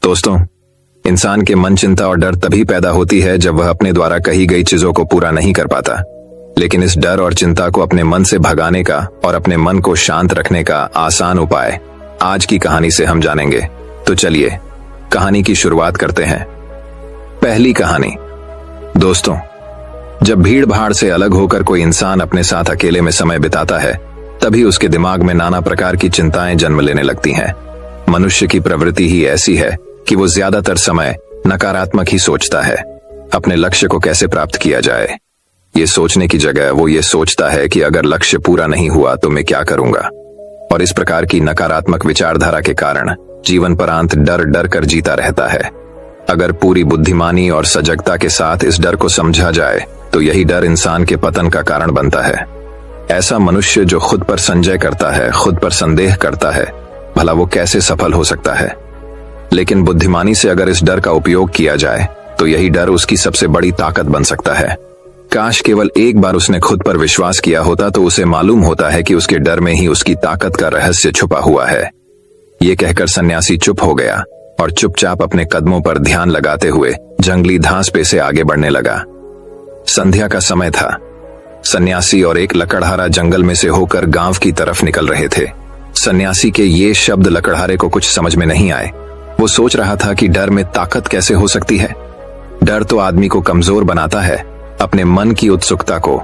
दोस्तों, इंसान के मन चिंता और डर तभी पैदा होती है जब वह अपने द्वारा कही गई चीजों को पूरा नहीं कर पाता। लेकिन इस डर और चिंता को अपने मन से भगाने का और अपने मन को शांत रखने का आसान उपाय आज की कहानी से हम जानेंगे। तो चलिए कहानी की शुरुआत करते हैं। पहली कहानी। दोस्तों, जब भीड़ भाड़ से अलग होकर कोई इंसान अपने साथ अकेले में समय बिताता है, तभी उसके दिमाग में नाना प्रकार की चिंताएं जन्म लेने लगती हैं। मनुष्य की प्रवृत्ति ही ऐसी है कि वो ज्यादातर समय नकारात्मक ही सोचता है। अपने लक्ष्य को कैसे प्राप्त किया जाए, ये सोचने की जगह वो ये सोचता है कि अगर लक्ष्य पूरा नहीं हुआ तो मैं क्या करूंगा। और इस प्रकार की नकारात्मक विचारधारा के कारण जीवन परांत डर डर कर जीता रहता है। अगर पूरी बुद्धिमानी और सजगता के साथ इस डर को समझा जाए तो यही डर इंसान के पतन का कारण बनता है। ऐसा मनुष्य जो खुद पर संजय करता है, खुद पर संदेह करता है, भला वो कैसे सफल हो सकता है। लेकिन बुद्धिमानी से अगर इस डर का उपयोग किया जाए तो यही डर उसकी सबसे बड़ी ताकत बन सकता है। काश केवल एक बार उसने खुद पर विश्वास किया होता तो उसे मालूम होता है कि उसके डर में ही उसकी ताकत का रहस्य छुपा हुआ है। ये कहकर सन्यासी चुप हो गया और चुपचाप अपने कदमों पर ध्यान लगाते हुए जंगली घास पे से आगे बढ़ने लगा। संध्या का समय था। सन्यासी और एक लकड़हारा जंगल में से होकर गांव की तरफ निकल रहे थे। सन्यासी के ये शब्द लकड़हारे को कुछ समझ में नहीं आए। वो सोच रहा था कि डर में ताकत कैसे हो सकती है। डर तो आदमी को कमजोर बनाता है। अपने मन की उत्सुकता को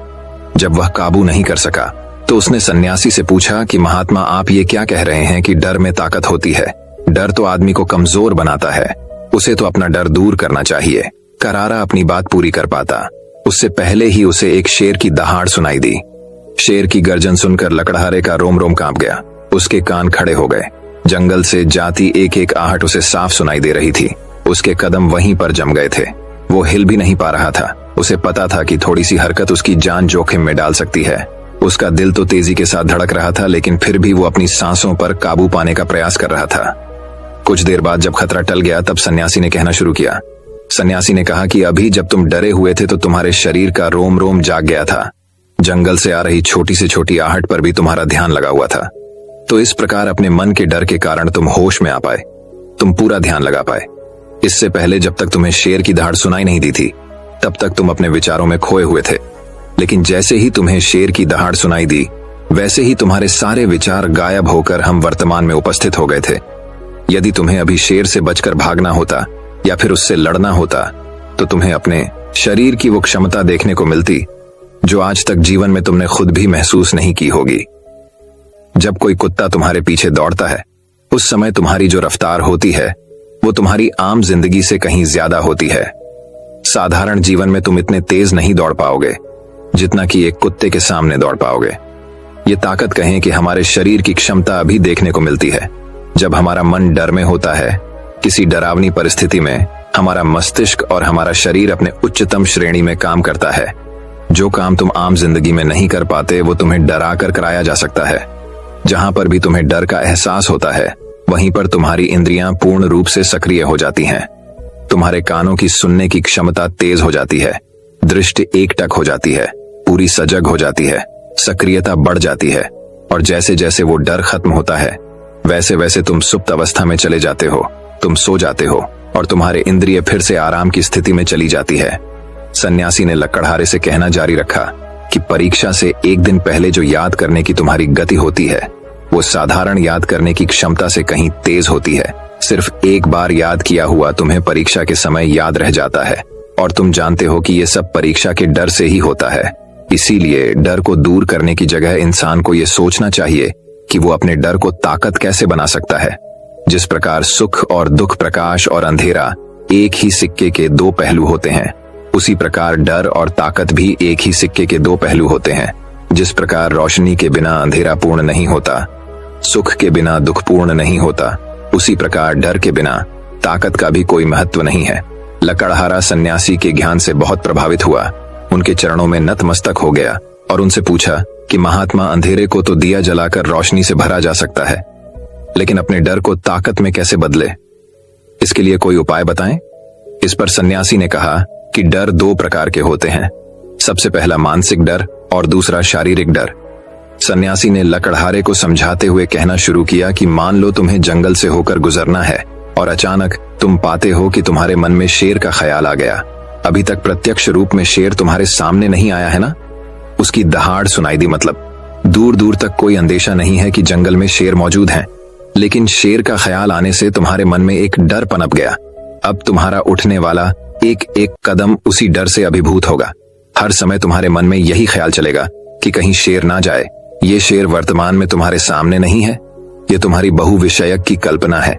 जब वह काबू नहीं कर सका तो उसने सन्यासी से पूछा कि महात्मा, आप ये क्या कह रहे हैं कि डर में ताकत होती है? डर तो आदमी को कमजोर बनाता है। उसे तो अपना डर दूर करना चाहिए। करारा अपनी बात पूरी कर पाता उससे पहले ही उसे एक शेर की दहाड़ सुनाई दी। शेर की गर्जन सुनकर लकड़हारे का रोम रोम कांप गया। उसके कान खड़े हो गए। जंगल से जाती एक एक आहट उसे साफ सुनाई दे रही थी। उसके कदम वहीं पर जम गए थे। वो हिल भी नहीं पा रहा था। उसे पता था कि थोड़ी सी हरकत उसकी जान जोखिम में डाल सकती है। उसका दिल तो तेजी के साथ धड़क रहा था, लेकिन फिर भी वो अपनी सांसों पर काबू पाने का प्रयास कर रहा था। कुछ देर बाद जब खतरा टल गया तब सन्यासी ने कहना शुरू किया। सन्यासी ने कहा कि अभी जब तुम डरे हुए थे तो तुम्हारे शरीर का रोम रोम जाग गया था। जंगल से आ रही छोटी से छोटी आहट पर भी तुम्हारा ध्यान लगा हुआ था। तो इस प्रकार अपने मन के डर के कारण तुम होश में आ पाए, तुम पूरा ध्यान लगा पाए। इससे पहले जब तक तुम्हें शेर की दहाड़ सुनाई नहीं दी थी तब तक तुम अपने विचारों में खोए हुए थे। लेकिन जैसे ही तुम्हें शेर की दहाड़ सुनाई दी वैसे ही तुम्हारे सारे विचार गायब होकर हम वर्तमान में उपस्थित हो गए थे। यदि तुम्हें अभी शेर से बचकर भागना होता या फिर उससे लड़ना होता तो तुम्हें अपने शरीर की वो क्षमता देखने को मिलती जो आज तक जीवन में तुमने खुद भी महसूस नहीं की होगी। जब कोई कुत्ता तुम्हारे पीछे दौड़ता है उस समय तुम्हारी जो रफ्तार होती है वो तुम्हारी आम जिंदगी से कहीं ज्यादा होती है। साधारण जीवन में तुम इतने तेज नहीं दौड़ पाओगे जितना कि एक कुत्ते के सामने दौड़ पाओगे। ये ताकत कहें कि हमारे शरीर की क्षमता अभी देखने को मिलती है। जब हमारा मन डर में होता है, किसी डरावनी परिस्थिति में, हमारा मस्तिष्क और हमारा शरीर अपने उच्चतम श्रेणी में काम करता है। जो काम तुम आम जिंदगी में नहीं कर पाते वो तुम्हें डरा कर कराया जा सकता है। जहां पर भी तुम्हें डर का एहसास होता है वहीं पर तुम्हारी इंद्रियां पूर्ण रूप से सक्रिय हो जाती हैं। तुम्हारे कानों की सुनने की क्षमता तेज हो जाती है, दृष्टि एकटक हो जाती है, पूरी सजग हो जाती है, सक्रियता बढ़ जाती है। और जैसे जैसे वो डर खत्म होता है वैसे वैसे तुम सुप्त अवस्था में चले जाते हो। तुम सो जाते हो और तुम्हारे इंद्रिय फिर से आराम की स्थिति में चली जाती है। सन्यासी ने लकड़हारे से कहना जारी रखा कि परीक्षा से एक दिन पहले जो याद करने की तुम्हारी गति होती है वो साधारण याद करने की क्षमता से कहीं तेज होती है। सिर्फ एक बार याद किया हुआ तुम्हें परीक्षा के समय याद रह जाता है और तुम जानते हो कि ये सब परीक्षा के डर से ही होता है। इसीलिए डर को दूर करने की जगह इंसान को ये सोचना चाहिए कि वो अपने डर को ताकत कैसे बना सकता है। जिस प्रकार सुख और दुख, प्रकाश और अंधेरा एक ही सिक्के के दो पहलू होते हैं, उसी प्रकार डर और ताकत भी एक ही सिक्के के दो पहलू होते हैं। जिस प्रकार रोशनी के बिना अंधेरा पूर्ण नहीं होता, सुख के बिना दुख पूर्ण नहीं होता, उसी प्रकार डर के बिना ताकत का भी कोई महत्व नहीं है। लकड़हारा सन्यासी के ज्ञान से बहुत प्रभावित हुआ। उनके चरणों में नतमस्तक हो गया और उनसे पूछा कि महात्मा, अंधेरे को तो दिया जलाकर रोशनी से भरा जा सकता है, लेकिन अपने डर को ताकत में कैसे बदले? इसके लिए कोई उपाय बताएं। इस पर सन्यासी ने कहा कि डर दो प्रकार के होते हैं। सबसे पहला मानसिक डर और दूसरा शारीरिक डर। सन्यासी ने लकड़हारे को समझाते हुए कहना शुरू किया कि मान लो तुम्हें जंगल से होकर गुजरना है और अचानक तुम पाते हो कि तुम्हारे मन में शेर का ख्याल आ गया। अभी तक प्रत्यक्ष रूप में शेर तुम्हारे सामने नहीं आया है ना, उसकी दहाड़ सुनाई दी, मतलब दूर दूर तक कोई अंदेशा नहीं है कि जंगल में शेर मौजूद हैं, लेकिन शेर का ख्याल आने से तुम्हारे मन में एक डर पनप गया। अब तुम्हारा उठने वाला एक एक कदम उसी डर से अभिभूत होगा। हर समय तुम्हारे मन में यही ख्याल चलेगा कि कहीं शेर ना जाए। ये शेर वर्तमान में तुम्हारे सामने नहीं है, ये तुम्हारी बहुविषयक की कल्पना है।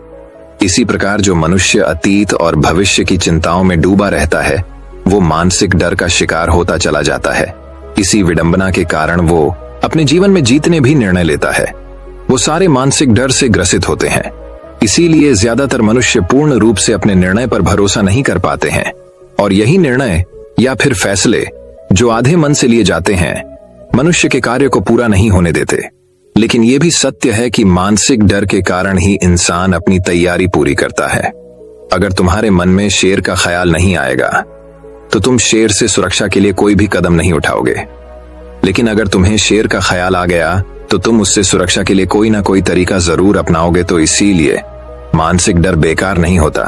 इसी प्रकार जो मनुष्य अतीत और भविष्य की चिंताओं में डूबा रहता है, वो मानसिक डर का शिकार होता चला जाता है। इसी विडंबना के कारण वो अपने जीवन में जीतने भी निर्णय लेता है। वो सारे मानसिक डर से ग्रसित होते हैं। इसीलिए ज्यादातर मनुष्य पूर्ण रूप से अपने निर्णय पर भरोसा नहीं कर पाते हैं, और यही निर्णय या फिर फैसले जो आधे मन से लिए जाते हैं, मनुष्य के कार्य को पूरा नहीं होने देते। लेकिन यह भी सत्य है कि मानसिक डर के कारण ही इंसान अपनी तैयारी पूरी करता है। अगर तुम्हारे मन में शेर का ख्याल नहीं आएगा तो तुम शेर से सुरक्षा के लिए कोई भी कदम नहीं उठाओगे। लेकिन अगर तुम्हें शेर का ख्याल आ गया तो तुम उससे सुरक्षा के लिए कोई ना कोई तरीका जरूर अपनाओगे। तो इसीलिए मानसिक डर बेकार नहीं होता,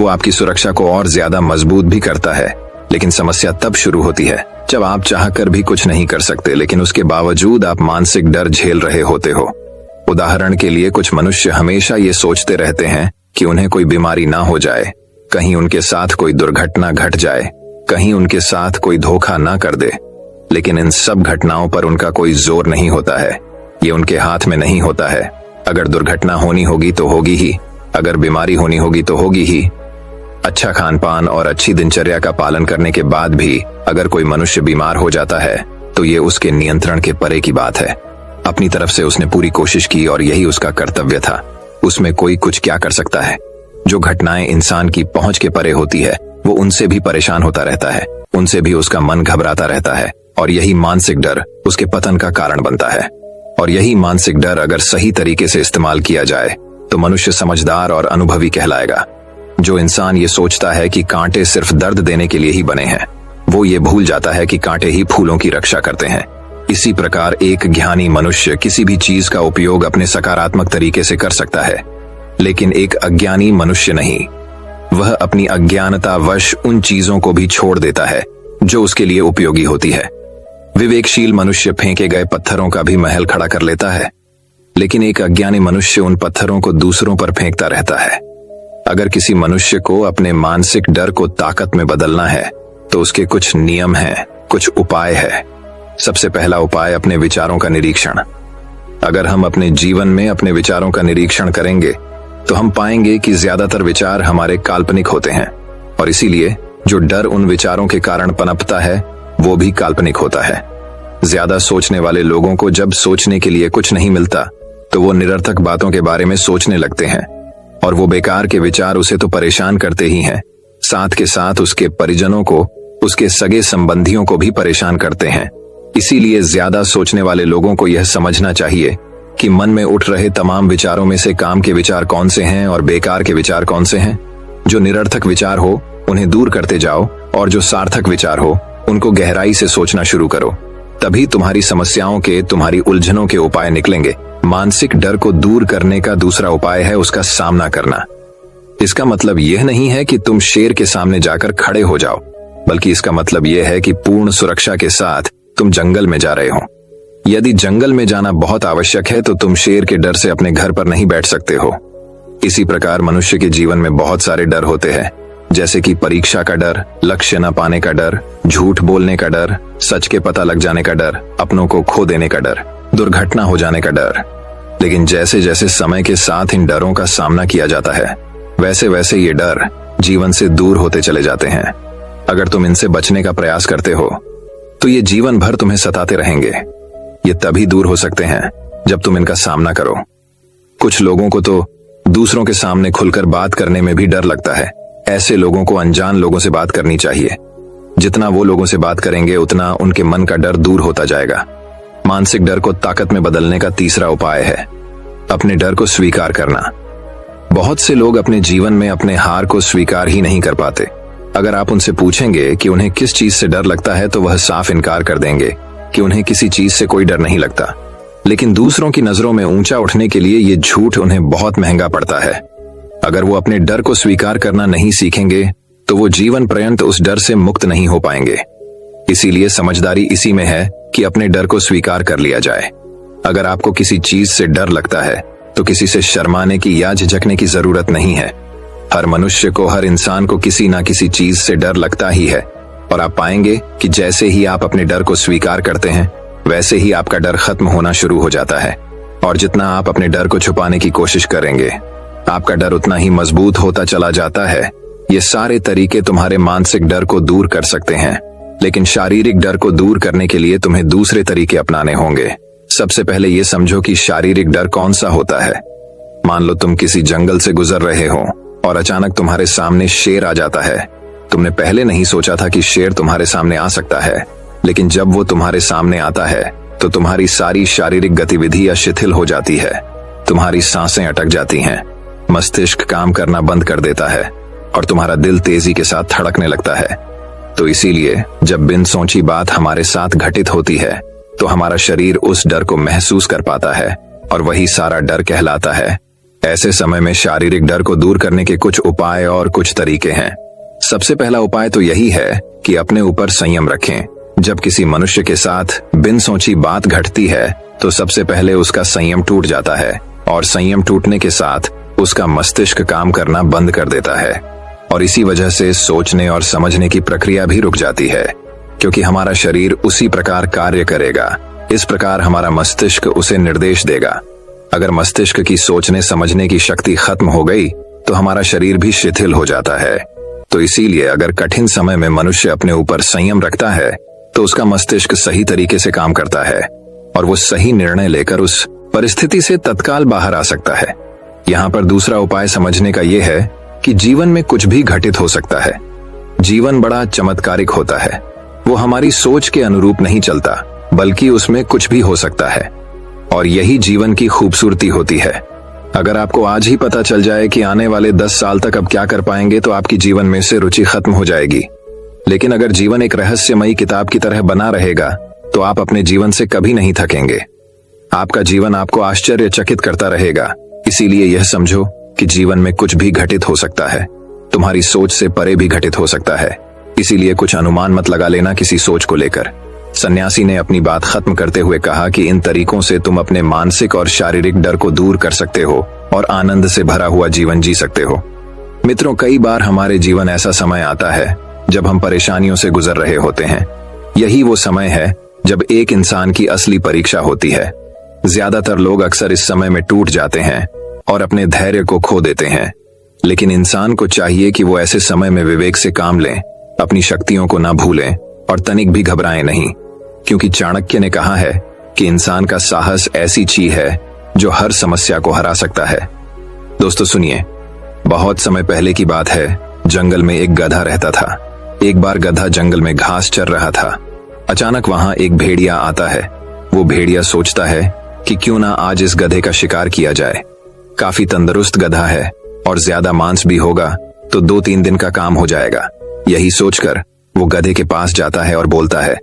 वो आपकी सुरक्षा को और ज्यादा मजबूत भी करता है। लेकिन समस्या तब शुरू होती है जब आप चाहकर भी कुछ नहीं कर सकते, लेकिन उसके बावजूद आप मानसिक डर झेल रहे होते हो। उदाहरण के लिए कुछ मनुष्य हमेशा ये सोचते रहते हैं कि उन्हें कोई बीमारी ना हो जाए, कहीं उनके साथ कोई दुर्घटना घट जाए, कहीं उनके साथ कोई धोखा ना कर दे। लेकिन इन सब घटनाओं पर उनका कोई जोर नहीं होता है, ये उनके हाथ में नहीं होता है। अगर दुर्घटना होनी होगी तो होगी ही, अगर बीमारी होनी होगी तो होगी ही। अच्छा खान पान और अच्छी दिनचर्या का पालन करने के बाद भी अगर कोई मनुष्य बीमार हो जाता है तो ये उसके नियंत्रण के परे की बात है। अपनी तरफ से उसने पूरी कोशिश की और यही उसका कर्तव्य था। उसमें कोई कुछ क्या कर सकता है। जो घटनाएं इंसान की पहुंच के परे होती है वो उनसे भी परेशान होता रहता है, उनसे भी उसका मन घबराता रहता है, और यही मानसिक डर उसके पतन का कारण बनता है। और यही मानसिक डर अगर सही तरीके से इस्तेमाल किया जाए तो मनुष्य समझदार और अनुभवी कहलाएगा। जो इंसान ये सोचता है कि कांटे सिर्फ दर्द देने के लिए ही बने हैं, वो ये भूल जाता है कि कांटे ही फूलों की रक्षा करते हैं। इसी प्रकार एक ज्ञानी मनुष्य किसी भी चीज का उपयोग अपने सकारात्मक तरीके से कर सकता है, लेकिन एक अज्ञानी मनुष्य नहीं। वह अपनी अज्ञानतावश उन चीजों को भी छोड़ देता है जो उसके लिए उपयोगी होती है। विवेकशील मनुष्य फेंके गए पत्थरों का भी महल खड़ा कर लेता है, लेकिन एक अज्ञानी मनुष्य उन पत्थरों को दूसरों पर फेंकता रहता है। अगर किसी मनुष्य को अपने मानसिक डर को ताकत में बदलना है तो उसके कुछ नियम हैं, कुछ उपाय है। सबसे पहला उपाय अपने विचारों का निरीक्षण। अगर हम अपने जीवन में अपने विचारों का निरीक्षण करेंगे तो हम पाएंगे कि ज्यादातर विचार हमारे काल्पनिक होते हैं, और इसीलिए जो डर उन विचारों के कारण पनपता है वो भी काल्पनिक होता है। ज्यादा सोचने वाले लोगों को जब सोचने के लिए कुछ नहीं मिलता तो वो निरर्थक बातों के बारे में सोचने लगते हैं, और वो बेकार के विचार उसे तो परेशान करते ही हैं, साथ के साथ उसके परिजनों को, उसके सगे संबंधियों को भी परेशान करते हैं। इसीलिए ज्यादा सोचने वाले लोगों को यह समझना चाहिए कि मन में उठ रहे तमाम विचारों में से काम के विचार कौन से हैं और बेकार के विचार कौन से हैं। जो निरर्थक विचार हो उन्हें दूर करते जाओ, और जो सार्थक विचार हो उनको गहराई से सोचना शुरू करो। तभी तुम्हारी समस्याओं के, तुम्हारी उलझनों के उपाय निकलेंगे। मानसिक डर को दूर करने का दूसरा उपाय है उसका सामना करना। इसका मतलब यह नहीं है कि तुम शेर के सामने जाकर खड़े हो जाओ, बल्कि इसका मतलब यह है कि पूर्ण सुरक्षा के साथ तुम जंगल में जा रहे हो। यदि जंगल में जाना बहुत आवश्यक है तो तुम शेर के डर से अपने घर पर नहीं बैठ सकते हो। इसी प्रकार मनुष्य के जीवन में बहुत सारे डर होते हैं, जैसे कि परीक्षा का डर, लक्ष्य न पाने का डर, झूठ बोलने का डर, सच के पता लग जाने का डर, अपनों को खो देने का डर, दुर्घटना हो जाने का डर। लेकिन जैसे जैसे समय के साथ इन डरों का सामना किया जाता है वैसे वैसे ये डर जीवन से दूर होते चले जाते हैं। अगर तुम इनसे बचने का प्रयास करते हो तो ये जीवन भर तुम्हें सताते रहेंगे। ये तभी दूर हो सकते हैं जब तुम इनका सामना करो। कुछ लोगों को तो दूसरों के सामने खुलकर बात करने में भी डर लगता है। ऐसे लोगों को अनजान लोगों से बात करनी चाहिए। जितना वो लोगों से बात करेंगे उतना उनके मन का डर दूर होता जाएगा। मानसिक डर को ताकत में बदलने का तीसरा उपाय है अपने डर को स्वीकार करना। बहुत से लोग अपने जीवन में अपने हार को स्वीकार ही नहीं कर पाते। अगर आप उनसे पूछेंगे कि उन्हें किस चीज से डर लगता है तो वह साफ इनकार कर देंगे कि उन्हें किसी चीज से कोई डर नहीं लगता। लेकिन दूसरों की नजरों में ऊंचा उठने के लिए ये झूठ उन्हें बहुत महंगा पड़ता है। अगर वो अपने डर को स्वीकार करना नहीं सीखेंगे तो वो जीवन पर्यंत उस डर से मुक्त नहीं हो पाएंगे। इसीलिए समझदारी इसी में है कि अपने डर को स्वीकार कर लिया जाए। अगर आपको किसी चीज से डर लगता है तो किसी से शर्माने की या झिझकने की जरूरत नहीं है। हर मनुष्य को, हर इंसान को किसी ना किसी चीज से डर लगता ही है, और आप पाएंगे कि जैसे ही आप अपने डर को स्वीकार करते हैं वैसे ही आपका डर खत्म होना शुरू हो जाता है। और जितना आप अपने डर को छुपाने की कोशिश करेंगे आपका डर उतना ही मजबूत होता चला जाता है। ये सारे तरीके तुम्हारे मानसिक डर को दूर कर सकते हैं, लेकिन शारीरिक डर को दूर करने के लिए तुम्हें दूसरे तरीके अपनाने होंगे। सबसे पहले ये समझो कि शारीरिक डर कौन सा होता है। मान लो तुम किसी जंगल से गुजर रहे हो और अचानक तुम्हारे सामने शेर आ जाता है। तुमने पहले नहीं सोचा था कि शेर तुम्हारे सामने आ सकता है, लेकिन जब वो तुम्हारे सामने आता है तो तुम्हारी सारी शारीरिक गतिविधियां शिथिल हो जाती है। तुम्हारी सांसें अटक जाती हैं, मस्तिष्क काम करना बंद कर देता है और तुम्हारा दिल तेजी के साथ धड़कने लगता है। तो इसीलिए जब बिन सोची बात हमारे साथ घटित होती है तो हमारा शरीर उस डर को महसूस कर पाता है और वही सारा डर कहलाता है। ऐसे समय में शारीरिक डर को दूर करने के कुछ उपाय और कुछ तरीके हैं। सबसे पहला उपाय तो यही है कि अपने ऊपर संयम रखें। जब किसी मनुष्य के साथ बिन सोची बात घटती है तो सबसे पहले उसका संयम टूट जाता है, और संयम टूटने के साथ उसका मस्तिष्क काम करना बंद कर देता है, और इसी वजह से सोचने और समझने की प्रक्रिया भी रुक जाती है, क्योंकि हमारा शरीर उसी प्रकार कार्य करेगा। इस प्रकार हमारा मस्तिष्क उसे निर्देश देगा। अगर मस्तिष्क की सोचने समझने की शक्ति खत्म हो गई तो हमारा शरीर भी शिथिल हो जाता है। तो इसीलिए अगर कठिन समय में मनुष्य अपने ऊपर संयम रखता है तो उसका मस्तिष्क सही तरीके से काम करता है और वो सही निर्णय लेकर उस परिस्थिति से तत्काल बाहर आ सकता है। यहाँ पर दूसरा उपाय समझने का यह है कि जीवन में कुछ भी घटित हो सकता है। जीवन बड़ा चमत्कारिक होता है, वो हमारी सोच के अनुरूप नहीं चलता, बल्कि उसमें कुछ भी हो सकता है, और यही जीवन की खूबसूरती होती है। अगर आपको आज ही पता चल जाए कि आने वाले 10 साल तक अब क्या कर पाएंगे तो आपकी जीवन में से रुचि खत्म हो जाएगी। लेकिन अगर जीवन एक रहस्यमयी किताब की तरह बना रहेगा तो आप अपने जीवन से कभी नहीं थकेंगे। आपका जीवन आपको आश्चर्यचकित करता रहेगा। इसीलिए यह समझो कि जीवन में कुछ भी घटित हो सकता है, तुम्हारी सोच से परे भी घटित हो सकता है। इसीलिए कुछ अनुमान मत लगा लेना किसी सोच को लेकर। सन्यासी ने अपनी बात खत्म करते हुए कहा कि इन तरीकों से तुम अपने मानसिक और शारीरिक डर को दूर कर सकते हो और आनंद से भरा हुआ जीवन जी सकते हो। मित्रों, कई बार हमारे जीवन ऐसा समय आता है जब हम परेशानियों से गुजर रहे होते हैं। यही वो समय है जब एक इंसान की असली परीक्षा होती है। ज्यादातर लोग अक्सर इस समय में टूट जाते हैं और अपने धैर्य को खो देते हैं। लेकिन इंसान को चाहिए कि वो ऐसे समय में विवेक से काम लें, अपनी शक्तियों को ना भूलें और तनिक भी घबराएं नहीं, क्योंकि चाणक्य ने कहा है कि इंसान का साहस ऐसी चीज है जो हर समस्या को हरा सकता है। दोस्तों सुनिए, बहुत समय पहले की बात है। जंगल में एक गधा रहता था। एक बार गधा जंगल में घास चर रहा था। अचानक वहां एक भेड़िया आता है। वो भेड़िया सोचता है कि क्यों ना आज इस गधे का शिकार किया जाए। काफी तंदुरुस्त गधा है और ज्यादा मांस भी होगा तो 2-3 दिन का काम हो जाएगा। यही सोचकर वो गधे के पास जाता है और बोलता है,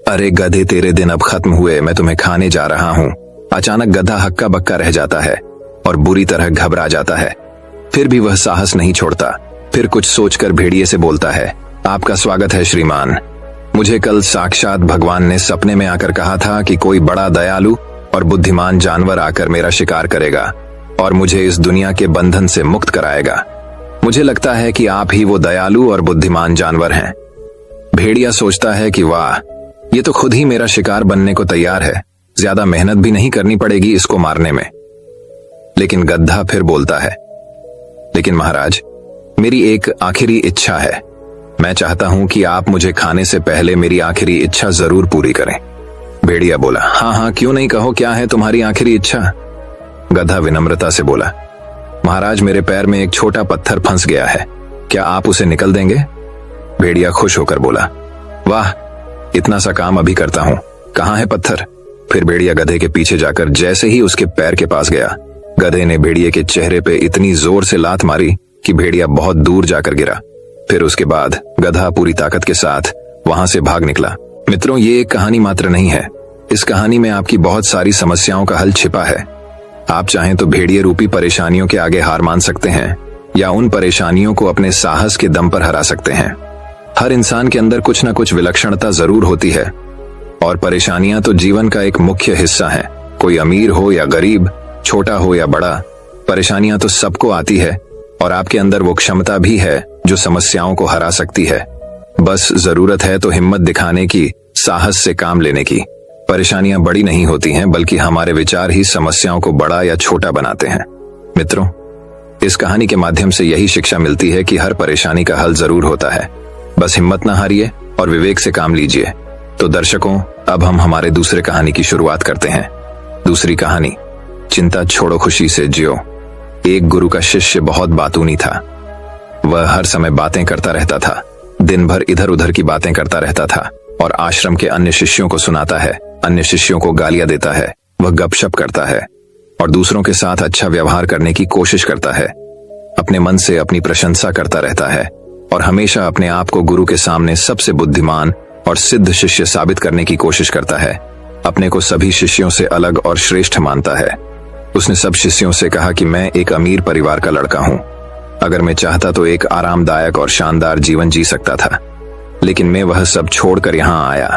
अरे गधे, तेरे दिन अब खत्म हुए, मैं तुम्हें खाने जा रहा हूँ। अचानक गधा हक्का बक्का रह जाता है और बुरी तरह घबरा जाता है। फिर भी वह साहस नहीं छोड़ता। फिर कुछ सोचकर भेड़िए से बोलता है, आपका स्वागत है श्रीमान। मुझे कल साक्षात भगवान ने सपने में आकर कहा था कि कोई बड़ा दयालु और बुद्धिमान जानवर आकर मेरा शिकार करेगा और मुझे इस दुनिया के बंधन से मुक्त कराएगा। मुझे लगता है कि आप ही वो दयालु और बुद्धिमान जानवर हैं। भेड़िया सोचता है कि वाह, ये तो खुद ही मेरा शिकार बनने को तैयार है, ज्यादा मेहनत भी नहीं करनी पड़ेगी इसको मारने में। लेकिन गधा फिर बोलता है, लेकिन महाराज, मेरी एक आखिरी इच्छा है। मैं चाहता हूं कि आप मुझे खाने से पहले मेरी आखिरी इच्छा जरूर पूरी करें। भेड़िया बोला, हाँ हाँ, क्यों नहीं, कहो क्या है तुम्हारी आखिरी इच्छा। गधा विनम्रता से बोला, महाराज, मेरे पैर में एक छोटा पत्थर फंस गया है, क्या आप उसे निकल देंगे। भेड़िया खुश होकर बोला, वाह, इतना सा काम अभी करता हूं, कहाँ है पत्थर। फिर भेड़िया गधे के पीछे जाकर जैसे ही उसके पैर के पास गया, गधे ने भेड़िए के चेहरे पे इतनी जोर से लात मारी कि भेड़िया बहुत दूर जाकर गिरा। फिर उसके बाद गधा पूरी ताकत के साथ वहां से भाग निकला। मित्रों, ये एक कहानी मात्र नहीं है। इस कहानी में आपकी बहुत सारी समस्याओं का हल छिपा है। आप चाहें तो भेड़िए रूपी परेशानियों के आगे हार मान सकते हैं, या उन परेशानियों को अपने साहस के दम पर हरा सकते हैं। हर इंसान के अंदर कुछ न कुछ विलक्षणता जरूर होती है और परेशानियां तो जीवन का एक मुख्य हिस्सा है। कोई अमीर हो या गरीब, छोटा हो या बड़ा, परेशानियां तो सबको आती है और आपके अंदर वो क्षमता भी है जो समस्याओं को हरा सकती है। बस जरूरत है तो हिम्मत दिखाने की, साहस से काम लेने की। परेशानियां बड़ी नहीं होती हैं, बल्कि हमारे विचार ही समस्याओं को बड़ा या छोटा बनाते हैं। मित्रों, इस कहानी के माध्यम से यही शिक्षा मिलती है कि हर परेशानी का हल जरूर होता है। बस हिम्मत ना हारिए और विवेक से काम लीजिए। तो दर्शकों, अब हम हमारे दूसरे कहानी की शुरुआत करते हैं। दूसरी कहानी, चिंता छोड़ो खुशी से जियो। एक गुरु का शिष्य बहुत बातूनी था। वह हर समय बातें करता रहता था, दिन भर इधर उधर की बातें करता रहता था और आश्रम के अन्य शिष्यों को सुनाता है, अन्य शिष्यों को गालियां देता है। वह गपशप करता है और दूसरों के साथ अच्छा व्यवहार करने की कोशिश करता है। अपने मन से अपनी प्रशंसा करता रहता है और हमेशा अपने आप को गुरु के सामने सबसे बुद्धिमान और सिद्ध शिष्य साबित करने की कोशिश करता है। अपने को सभी शिष्यों से अलग और श्रेष्ठ मानता है। उसने सब शिष्यों से कहा कि मैं एक अमीर परिवार का लड़का हूं। अगर मैं चाहता तो एक आरामदायक और शानदार जीवन जी सकता था, लेकिन मैं वह सब छोड़कर यहां आया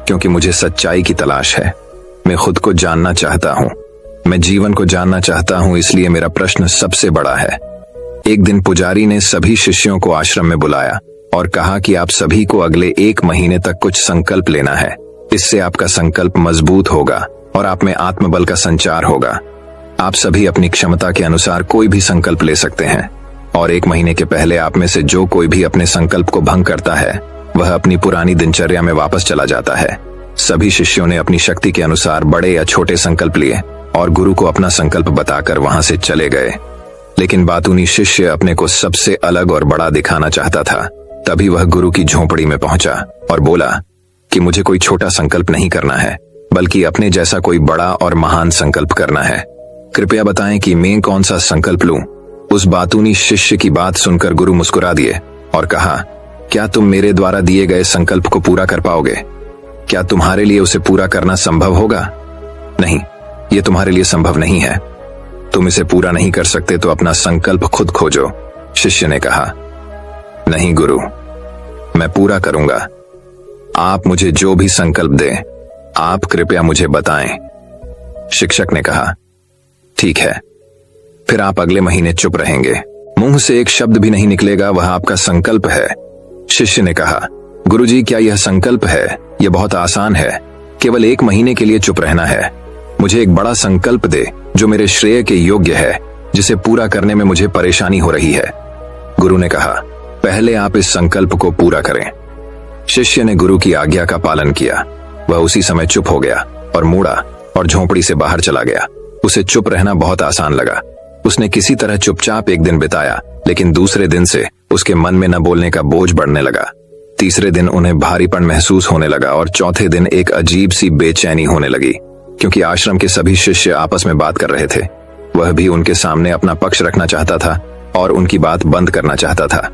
क्योंकि मुझे सच्चाई की तलाश है। मैं खुद को जानना चाहता हूं, मैं जीवन को जानना चाहता हूं, इसलिए मेरा प्रश्न सबसे बड़ा है। एक दिन पुजारी ने सभी शिष्यों को आश्रम में बुलाया और कहा कि आप सभी को अगले 1 महीने तक कुछ संकल्प लेना है। इससे आपका संकल्प मजबूत होगा और आप में आत्मबल का संचार होगा। आप सभी अपनी क्षमता के अनुसार कोई भी संकल्प ले सकते हैं और 1 महीने के पहले आप में से जो कोई भी अपने संकल्प को भंग करता है, वह अपनी पुरानी दिनचर्या में वापस चला जाता है। सभी शिष्यों ने अपनी शक्ति के अनुसार बड़े या छोटे संकल्प लिए और गुरु को अपना संकल्प बताकर वहां से चले गए। लेकिन बातूनी शिष्य अपने को सबसे अलग और बड़ा दिखाना चाहता था। तभी वह गुरु की झोपड़ी में पहुंचा और बोला कि मुझे कोई छोटा संकल्प नहीं करना है, बल्कि अपने जैसा कोई बड़ा और महान संकल्प करना है। कृपया बताएं कि मैं कौन सा संकल्प लूं। उस बातूनी शिष्य की बात सुनकर गुरु मुस्कुरा दिए और कहा, क्या तुम मेरे द्वारा दिए गए संकल्प को पूरा कर पाओगे? क्या तुम्हारे लिए उसे पूरा करना संभव होगा? नहीं, यह तुम्हारे लिए संभव नहीं है। तुम इसे पूरा नहीं कर सकते तो अपना संकल्प खुद खोजो। शिष्य ने कहा, नहीं गुरु, मैं पूरा करूंगा। आप मुझे जो भी संकल्प दें, आप कृपया मुझे बताएं। शिक्षक ने कहा, ठीक है, फिर आप अगले महीने चुप रहेंगे। मुंह से एक शब्द भी नहीं निकलेगा, वह आपका संकल्प है। शिष्य ने कहा, गुरुजी, क्या यह संकल्प है? यह बहुत आसान है, केवल 1 महीने के लिए चुप रहना है। मुझे एक बड़ा संकल्प दे जो मेरे श्रेय के योग्य है, जिसे पूरा करने में मुझे परेशानी हो रही है। गुरु ने कहा, पहले आप इस संकल्प को पूरा करें। शिष्य ने गुरु की आज्ञा का पालन किया। वह उसी समय चुप हो गया और मुड़ा और झोंपड़ी से बाहर चला गया। उसे चुप रहना बहुत आसान लगा। उसने किसी तरह चुपचाप एक दिन बिताया, लेकिन दूसरे दिन से उसके मन में न बोलने का बोझ बढ़ने लगा। तीसरे दिन उन्हें भारीपन महसूस होने लगा और चौथे दिन एक अजीब सी बेचैनी होने लगी, क्योंकि आश्रम के सभी शिष्य आपस में बात कर रहे थे। वह भी उनके सामने अपना पक्ष रखना चाहता था और उनकी बात बंद करना चाहता था,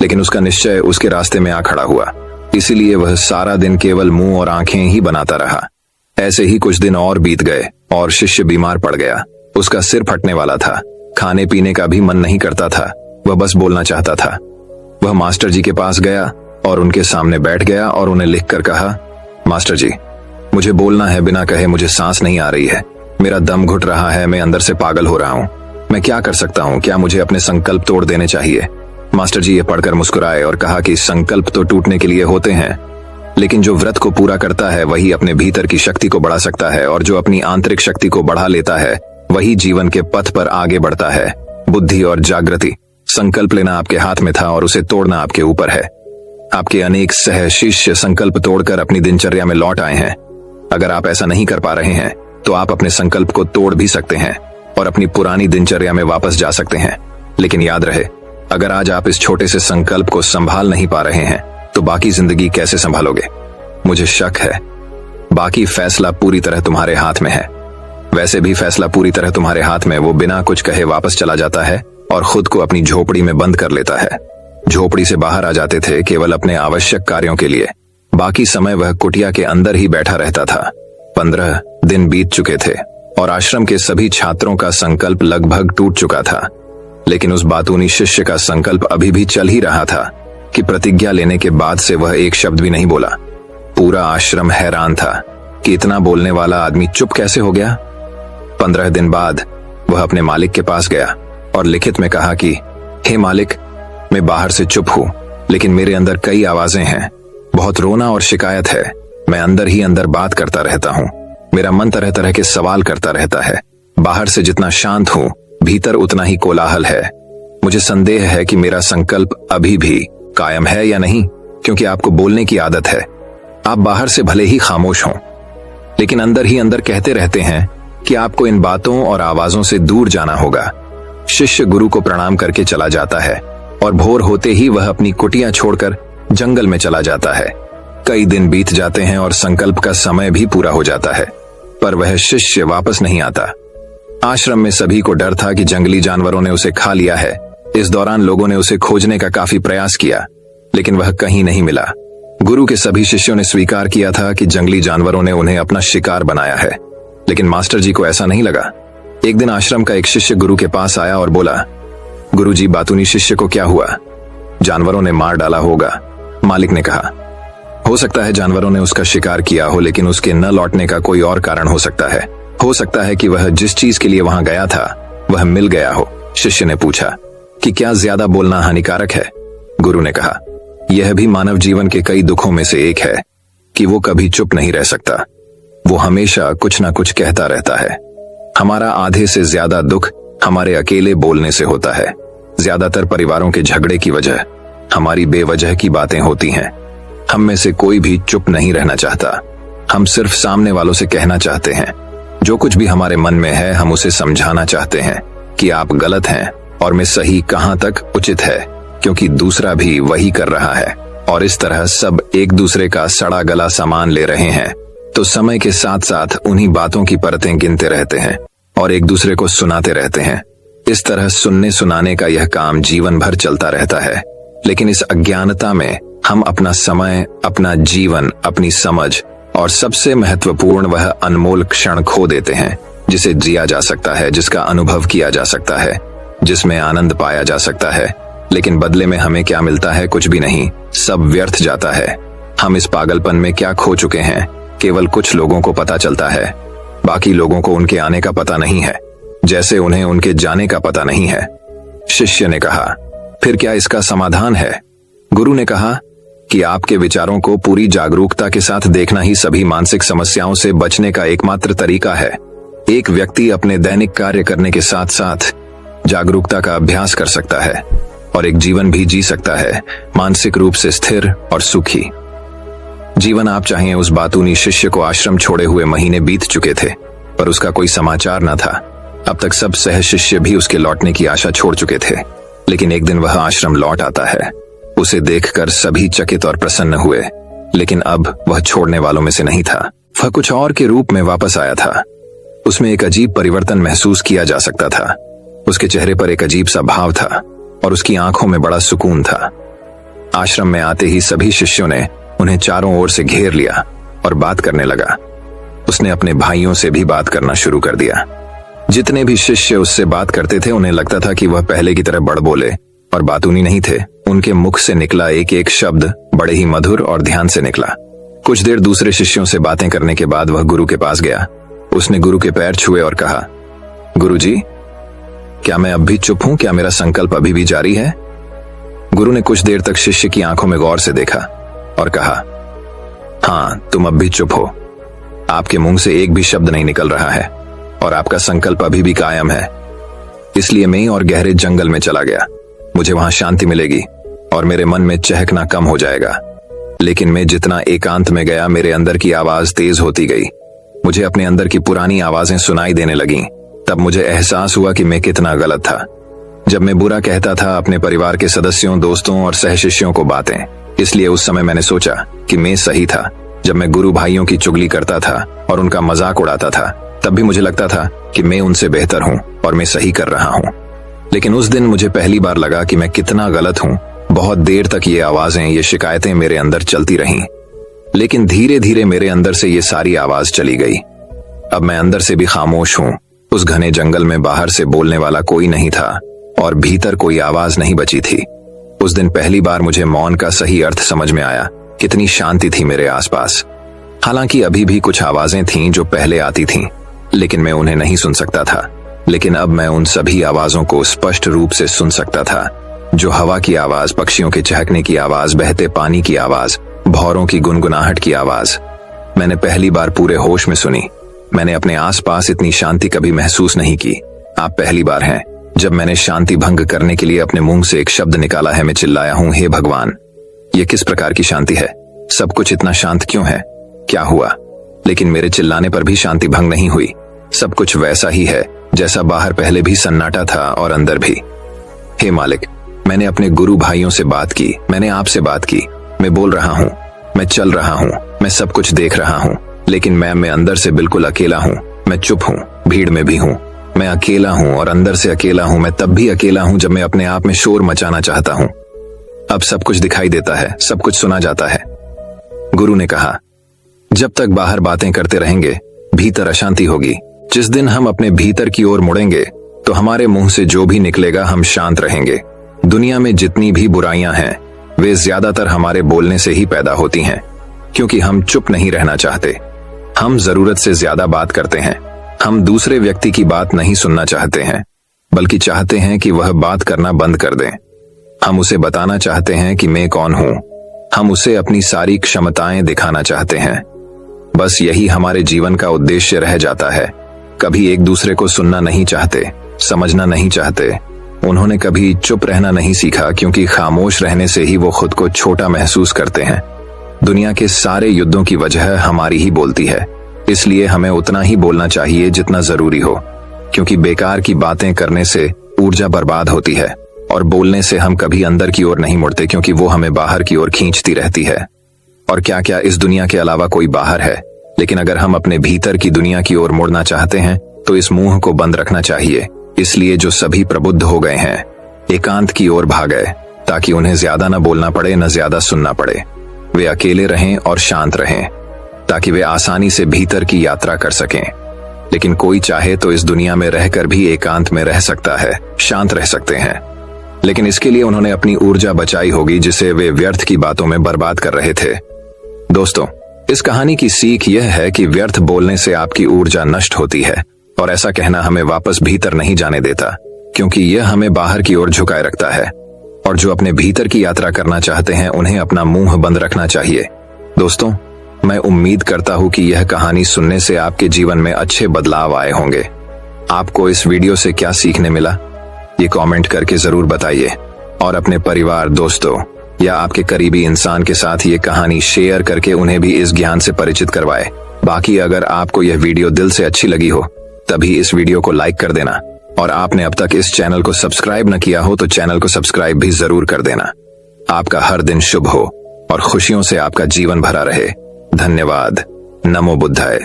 लेकिन उसका निश्चय उसके रास्ते में आ खड़ा हुआ। इसीलिए वह सारा दिन केवल मुंह और आंखें ही बनाता रहा। ऐसे ही कुछ दिन और बीत गए और शिष्य बीमार पड़ गया। उसका सिर फटने वाला था, खाने पीने का भी मन नहीं करता था, वह बस बोलना चाहता था। वह मास्टर जी के पास गया और उनके सामने बैठ गया और उन्हें लिखकर कहा, मास्टर जी, मुझे बोलना है, बिना कहे मुझे सांस नहीं आ रही है, मेरा दम घुट रहा है, मैं अंदर से पागल हो रहा हूँ। मैं क्या कर सकता हूँ? क्या मुझे अपने संकल्प तोड़ देने चाहिए? मास्टर जी ये पढ़कर मुस्कुराए और कहा कि संकल्प तो टूटने के लिए होते हैं, लेकिन जो व्रत को पूरा करता है वही अपने भीतर की शक्ति को बढ़ा सकता है, और जो अपनी आंतरिक शक्ति को बढ़ा लेता है वही जीवन के पथ पर आगे बढ़ता है। बुद्धि और जागृति, संकल्प लेना आपके हाथ में था और उसे तोड़ना आपके ऊपर है। आपके अनेक सह शिष्य संकल्प तोड़कर अपनी दिनचर्या में लौट आए हैं। अगर आप ऐसा नहीं कर पा रहे हैं तो आप अपने संकल्प को तोड़ भी सकते हैं और अपनी पुरानी दिनचर्या में वापस जा सकते हैं। लेकिन याद रहे, अगर आज आप इस छोटे से संकल्प को संभाल नहीं पा रहे हैं तो बाकी जिंदगी कैसे संभालोगे? मुझे शक है बाकी फैसला पूरी तरह तुम्हारे हाथ में है। वैसे भी फैसला पूरी तरह तुम्हारे हाथ में वो बिना कुछ कहे वापस चला जाता है और खुद को अपनी झोपड़ी में बंद कर लेता है। झोपड़ी से बाहर आ जाते थे केवल अपने आवश्यक कार्यों के लिए, बाकी समय वह कुटिया के अंदर ही बैठा रहता था। 15 दिन बीत चुके थे और आश्रम के सभी छात्रों का संकल्प लगभग टूट चुका था, लेकिन उस बातूनी शिष्य का संकल्प अभी भी चल ही रहा था कि प्रतिज्ञा लेने के बाद से वह एक शब्द भी नहीं बोला। पूरा आश्रम हैरान था कि इतना बोलने वाला आदमी चुप कैसे हो गया। 15 दिन बाद वह अपने मालिक के पास गया और लिखित में कहा कि हे मालिक, मैं बाहर से चुप हूं, लेकिन मेरे अंदर कई आवाजें हैं। बहुत रोना और शिकायत है। मैं अंदर ही अंदर बात करता रहता हूं। मेरा मन तरह तरह के सवाल करता रहता है। बाहर से जितना शांत हूं, भीतर उतना ही कोलाहल है। मुझे संदेह है कि मेरा संकल्प अभी भी कायम है या नहीं, क्योंकि आपको बोलने की आदत है। आप बाहर से भले ही खामोश हों, लेकिन अंदर ही अंदर कहते रहते हैं कि आपको इन बातों और आवाजों से दूर जाना होगा। शिष्य गुरु को प्रणाम करके चला जाता है और भोर होते ही वह अपनी कुटिया छोड़कर जंगल में चला जाता है। कई दिन बीत जाते हैं और संकल्प का समय भी पूरा हो जाता है, पर वह शिष्य वापस नहीं आता। आश्रम में सभी को डर था कि जंगली जानवरों ने उसे खा लिया है। इस दौरान लोगों ने उसे खोजने का काफी प्रयास किया, लेकिन वह कहीं नहीं मिला। गुरु के सभी शिष्यों ने स्वीकार किया था कि जंगली जानवरों ने उन्हें अपना शिकार बनाया है, लेकिन मास्टर जी को ऐसा नहीं लगा। एक दिन आश्रम का एक शिष्य गुरु के पास आया और बोला, गुरु जी, बातूनी शिष्य को क्या हुआ? जानवरों ने मार डाला होगा। मालिक ने कहा, हो सकता है जानवरों ने उसका शिकार किया हो, लेकिन उसके न लौटने का कोई और कारण हो सकता है। हो सकता है कि वह जिस चीज के लिए वहां गया था वह मिल गया हो। शिष्य ने पूछा कि क्या ज्यादा बोलना हानिकारक है? गुरु ने कहा, यह भी मानव जीवन के कई दुखों में से एक है कि वो कभी चुप नहीं रह सकता। वो हमेशा कुछ ना कुछ कहता रहता है। हमारा आधे से ज्यादा दुख हमारे अकेले बोलने से होता है। ज्यादातर परिवारों के झगड़े की वजह हमारी बेवजह की बातें होती हैं। हम में से कोई भी चुप नहीं रहना चाहता। हम सिर्फ सामने वालों से कहना चाहते हैं। जो कुछ भी हमारे मन में है, हम उसे समझाना चाहते हैं कि आप गलत हैं और मैं सही कहां तक उचित है, क्योंकि दूसरा भी वही कर रहा है। और इस तरह सब एक दूसरे का सड़ा गला सामान ले रहे हैं, तो समय के साथ साथ उन्हीं बातों की परतें गिनते रहते हैं और एक दूसरे को सुनाते रहते हैं। इस तरह सुनने सुनाने का यह काम जीवन भर चलता रहता है। लेकिन इस अज्ञानता में हम अपना समय, अपना जीवन, अपनी समझ और सबसे महत्वपूर्ण वह अनमोल क्षण खो देते हैं जिसे जिया जा सकता है, जिसका अनुभव किया जा सकता है, जिसमें आनंद पाया जा सकता है। लेकिन बदले में हमें क्या मिलता है? कुछ भी नहीं। सब व्यर्थ जाता है। हम इस पागलपन में क्या खो चुके हैं, केवल कुछ लोगों को पता चलता है। बाकी लोगों को उनके आने का पता नहीं है, जैसे उन्हें उनके जाने का पता नहीं है। शिष्य ने कहा, फिर क्या इसका समाधान है? गुरु ने कहा कि आपके विचारों को पूरी जागरूकता के साथ देखना ही सभी मानसिक समस्याओं से बचने का एकमात्र तरीका है। एक व्यक्ति अपने दैनिक कार्य करने के साथ साथ जागरूकता का अभ्यास कर सकता है और एक जीवन भी जी सकता है, मानसिक रूप से स्थिर और सुखी जीवन। आप चाहें, उस बातूनी शिष्य को आश्रम छोड़े हुए महीने बीत चुके थे, पर उसका कोई समाचार न था। अब तक सब सह शिष्य भी उसके लौटने की आशा छोड़ चुके थे, लेकिन एक दिन वह आश्रम लौट आता है। उसे देखकर सभी चकित और प्रसन्न हुए, लेकिन अब वह छोड़ने वालों में से नहीं था। वह कुछ और के रूप में वापस आया था। उसमें एक अजीब परिवर्तन महसूस किया जा सकता था। उसके चेहरे पर एक अजीब सा भाव था और उसकी आंखों में बड़ा सुकून था। आश्रम में आते ही सभी शिष्यों ने उन्हें चारों ओर से घेर लिया और बात करने लगा। उसने अपने भाइयों से भी बात करना शुरू कर दिया। जितने भी शिष्य उससे बात करते थे, उन्हें लगता था कि वह पहले की तरह बड़ बोले और बातूनी नहीं थे। उनके मुख से निकला एक एक शब्द बड़े ही मधुर और ध्यान से निकला। कुछ देर दूसरे शिष्यों से बातें करने के बाद वह गुरु के पास गया। उसने गुरु के पैर छुए और कहा, गुरु जी, क्या मैं अब भी चुप हूं? क्या मेरा संकल्प अभी भी जारी है? गुरु ने कुछ देर तक शिष्य की आंखों में गौर से देखा और कहा, हां, तुम अब भी चुप हो। आपके मुंह से एक भी शब्द नहीं निकल रहा है और आपका संकल्प अभी भी कायम है। इसलिए मैं और गहरे जंगल में चला गया। मुझे वहां शांति मिलेगी और मेरे मन में चहकना कम हो जाएगा। लेकिन मैं जितना एकांत में गया, मेरे अंदर की आवाज तेज होती गई। मुझे अपने अंदर की पुरानी आवाजें सुनाई देने लगीं। तब मुझे एहसास हुआ कि मैं कितना गलत था। जब मैं बुरा कहता था अपने परिवार के सदस्यों, दोस्तों और सहशिष्यों को बातें, इसलिए उस समय मैंने सोचा कि मैं सही था। जब मैं गुरु भाइयों की चुगली करता था और उनका मजाक उड़ाता था, तब भी मुझे लगता था कि मैं उनसे बेहतर हूं और मैं सही कर रहा हूं। लेकिन उस दिन मुझे पहली बार लगा कि मैं कितना गलत हूं। बहुत देर तक ये आवाजें, ये शिकायतें मेरे अंदर चलती रहीं, लेकिन धीरे धीरे मेरे अंदर से ये सारी आवाज चली गई। अब मैं अंदर से भी खामोश हूं। उस घने जंगल में बाहर से बोलने वाला कोई नहीं था। और भीतर कोई आवाज नहीं बची थी। उस दिन पहली बार मुझे मौन का सही अर्थ समझ में आया। कितनी शांति थी मेरे आसपास। हालांकि अभी भी कुछ आवाजें थीं जो पहले आती थीं, लेकिन मैं उन्हें नहीं सुन सकता था। लेकिन अब मैं उन सभी आवाजों को स्पष्ट रूप से सुन सकता था, जो हवा की आवाज, पक्षियों के चहकने की आवाज, बहते पानी की आवाज, भौरों की गुनगुनाहट की आवाज मैंने पहली बार पूरे होश में सुनी। मैंने अपने आसपास इतनी शांति कभी महसूस नहीं की। आप पहली बार हैं जब मैंने शांति भंग करने के लिए अपने मुंह से एक शब्द निकाला है। मैं चिल्लाया हूं, हे भगवान, ये किस प्रकार की शांति है? सब कुछ इतना शांत क्यों है? क्या हुआ? लेकिन मेरे चिल्लाने पर भी शांति भंग नहीं हुई। सब कुछ वैसा ही है जैसा बाहर पहले भी सन्नाटा था और अंदर भी। हे मालिक, मैंने अपने गुरु भाइयों से बात की, मैंने आपसे बात की। मैं बोल रहा हूँ, मैं चल रहा हूँ, मैं सब कुछ देख रहा हूँ, लेकिन मैं अंदर से बिल्कुल अकेला हूँ। मैं चुप हूँ, भीड़ में भी हूँ। मैं अकेला हूँ और अंदर से अकेला हूँ। मैं तब भी अकेला हूँ जब मैं अपने आप में शोर मचाना चाहता हूँ। अब सब कुछ दिखाई देता है, सब कुछ सुना जाता है। गुरु ने कहा, जब तक बाहर बातें करते रहेंगे भीतर अशांति होगी। जिस दिन हम अपने भीतर की ओर मुड़ेंगे तो हमारे मुंह से जो भी निकलेगा हम शांत रहेंगे। दुनिया में जितनी भी बुराइयां हैं वे ज्यादातर हमारे बोलने से ही पैदा होती हैं, क्योंकि हम चुप नहीं रहना चाहते। हम जरूरत से ज्यादा बात करते हैं। हम दूसरे व्यक्ति की बात नहीं सुनना चाहते हैं, बल्कि चाहते हैं कि वह बात करना बंद कर दें। हम उसे बताना चाहते हैं कि मैं कौन हूं। हम उसे अपनी सारी क्षमताएं दिखाना चाहते हैं। बस यही हमारे जीवन का उद्देश्य रह जाता है। कभी एक दूसरे को सुनना नहीं चाहते, समझना नहीं चाहते। उन्होंने कभी चुप रहना नहीं सीखा, क्योंकि खामोश रहने से ही वो खुद को छोटा महसूस करते हैं। दुनिया के सारे युद्धों की वजह हमारी ही बोलती है, इसलिए हमें उतना ही बोलना चाहिए जितना जरूरी हो, क्योंकि बेकार की बातें करने से ऊर्जा बर्बाद होती है और बोलने से हम कभी अंदर की ओर नहीं मुड़ते, क्योंकि वो हमें बाहर की ओर खींचती रहती है। और क्या क्या इस दुनिया के अलावा कोई बाहर है, लेकिन अगर हम अपने भीतर की दुनिया की ओर मुड़ना चाहते हैं तो इस मुंह को बंद रखना चाहिए। इसलिए जो सभी प्रबुद्ध हो गए हैं एकांत की ओर भाग गए, ताकि उन्हें ज्यादा न बोलना पड़े, न ज्यादा सुनना पड़े। वे अकेले रहें और शांत रहें, ताकि वे आसानी से भीतर की यात्रा कर सकें। लेकिन कोई चाहे तो इस दुनिया में रहकर भी एकांत में रह सकता है, शांत रह सकते हैं। लेकिन इसके लिए उन्होंने अपनी ऊर्जा बचाई होगी, जिसे वे व्यर्थ की बातों में बर्बाद कर रहे थे। दोस्तों, इस कहानी की सीख यह है कि व्यर्थ बोलने से आपकी ऊर्जा नष्ट होती है, और ऐसा कहना हमें वापस भीतर नहीं जाने देता, क्योंकि यह हमें बाहर की ओर झुकाए रखता है। और जो अपने भीतर की यात्रा करना चाहते हैं उन्हें अपना मुंह बंद रखना चाहिए। दोस्तों, मैं उम्मीद करता हूं कि यह कहानी सुनने से आपके जीवन में अच्छे बदलाव आए होंगे। आपको इस वीडियो से क्या सीखने मिला, ये कमेंट करके जरूर बताइए। और अपने परिवार, दोस्तों या आपके करीबी इंसान के साथ ये कहानी शेयर करके उन्हें भी इस ज्ञान से परिचित करवाए। बाकी अगर आपको यह वीडियो दिल से अच्छी लगी हो तभी इस वीडियो को लाइक कर देना, और आपने अब तक इस चैनल को सब्सक्राइब न किया हो तो चैनल को सब्सक्राइब भी जरूर कर देना। आपका हर दिन शुभ हो और खुशियों से आपका जीवन भरा रहे। धन्यवाद। नमो बुद्धाय।